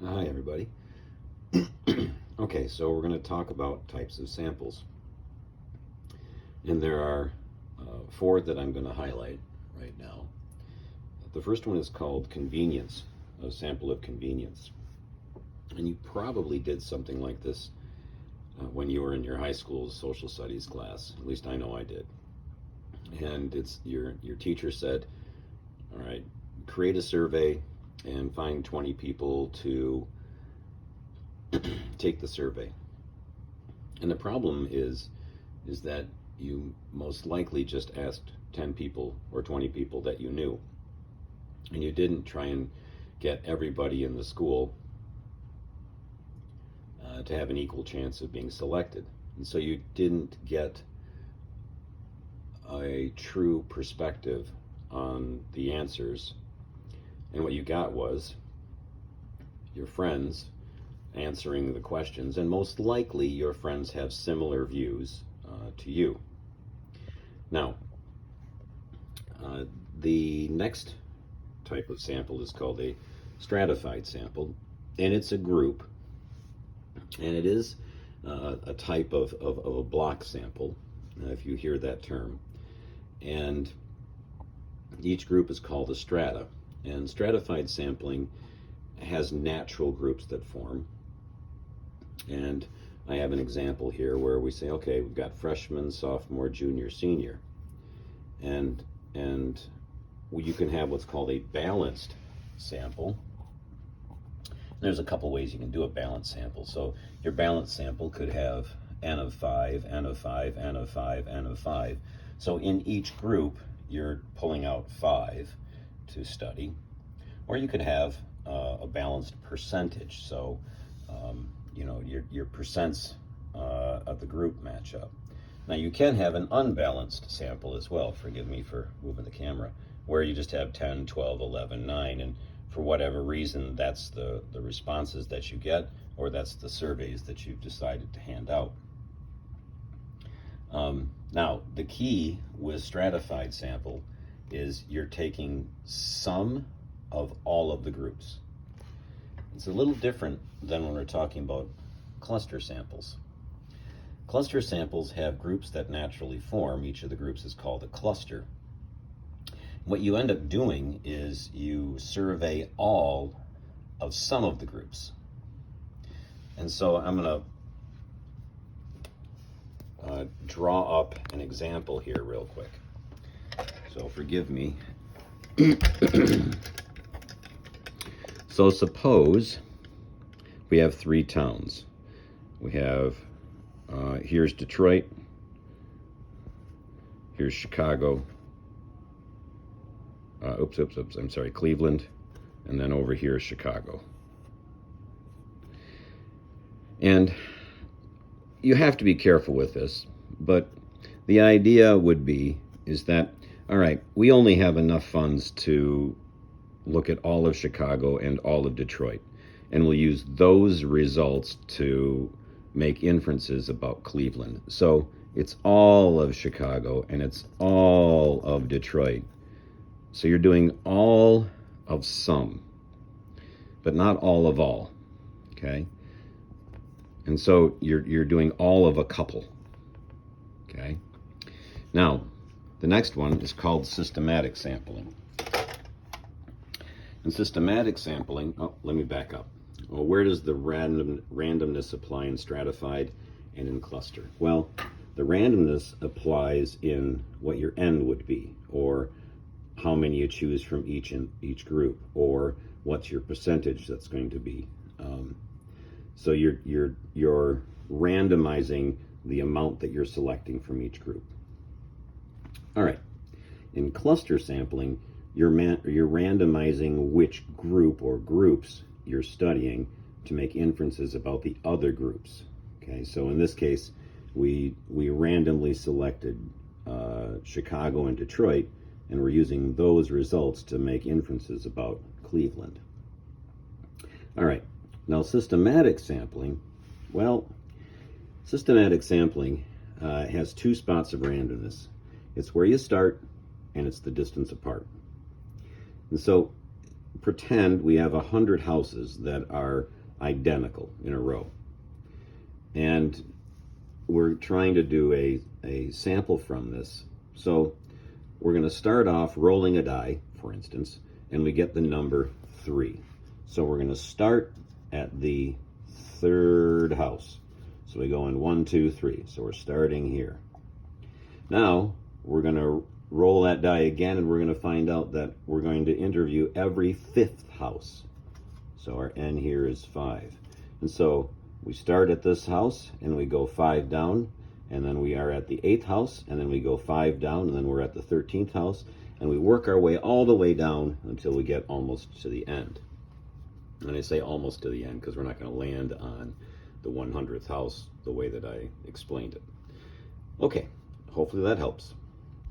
Hi, everybody. Okay, so we're going to talk about types of samples. And there are four that I'm going to highlight right now. The first one is called convenience, a sample of convenience. And you probably did something like this when you were in your high school social studies class. At least I know I did. And it's your teacher said, all right, create a survey and find 20 people to take the survey. And the problem is that you most likely just asked 10 people or 20 people that you knew. And you didn't try and get everybody in the school to have an equal chance of being selected. And so you didn't get a true perspective on the answers. And what you got was your friends answering the questions, and most likely your friends have similar views to you. Now, the next type of sample is called a stratified sample, and it's a group, and it is a type of a block sample, if you hear that term. And each group is called a strata, and stratified sampling has natural groups that form. And I have an example here where we say, okay, we've got freshman, sophomore, junior, senior. And you can have what's called a balanced sample. There's a couple ways you can do a balanced sample. So your balanced sample could have n of 5, n of 5, n of 5, n of 5. So in each group, you're pulling out 5 to study. Or you could have a balanced percentage. So your percents of the group match up. Now you can have an unbalanced sample as well, forgive me for moving the camera, where you just have 10, 12, 11, 9, and for whatever reason that's the responses that you get, or that's the surveys that you've decided to hand out. Now the key with stratified sample is you're taking some of all of the groups. It's a little different than when we're talking about cluster samples. Cluster samples have groups that naturally form. Each of the groups is called a cluster. What you end up doing is you survey all of some of the groups. And so I'm going to draw up an example here real quick. So forgive me. So suppose we have 3 towns. We have, here's Detroit, here's Chicago, I'm sorry, Cleveland, and then over here is Chicago. And you have to be careful with this, but the idea would be, is that, all right, we only have enough funds to look at all of Chicago and all of Detroit, and we'll use those results to make inferences about Cleveland. So it's all of Chicago and it's all of Detroit. So you're doing all of some, but not all of all, okay? And so you're doing all of a couple, okay? Now, the next one is called systematic sampling. In systematic sampling, let me back up. Well, where does the randomness apply in stratified and in cluster? Well, the randomness applies in what your n would be, or how many you choose from each group, or what's your percentage that's going to be. So you're randomizing the amount that you're selecting from each group. All right. In cluster sampling, you're randomizing which group or groups you're studying to make inferences about the other groups. Okay, so in this case, we randomly selected Chicago and Detroit, and we're using those results to make inferences about Cleveland. All right, now systematic sampling. Well, systematic sampling has 2 spots of randomness. It's where you start, and it's the distance apart. And so pretend we have 100 houses that are identical in a row. And we're trying to do a sample from this. So we're going to start off rolling a die, for instance, and we get the number 3. So we're going to start at the 3rd house. So we go in 1, 2, 3. So we're starting here. Now we're going to roll that die again, and we're going to find out that we're going to interview every 5th house. So our n here is 5. And so we start at this house and we go 5 down, and then we are at the 8th house, and then we go 5 down, and then we're at the 13th house, and we work our way all the way down until we get almost to the end. And I say almost to the end because we're not going to land on the 100th house the way that I explained it. Okay, hopefully that helps.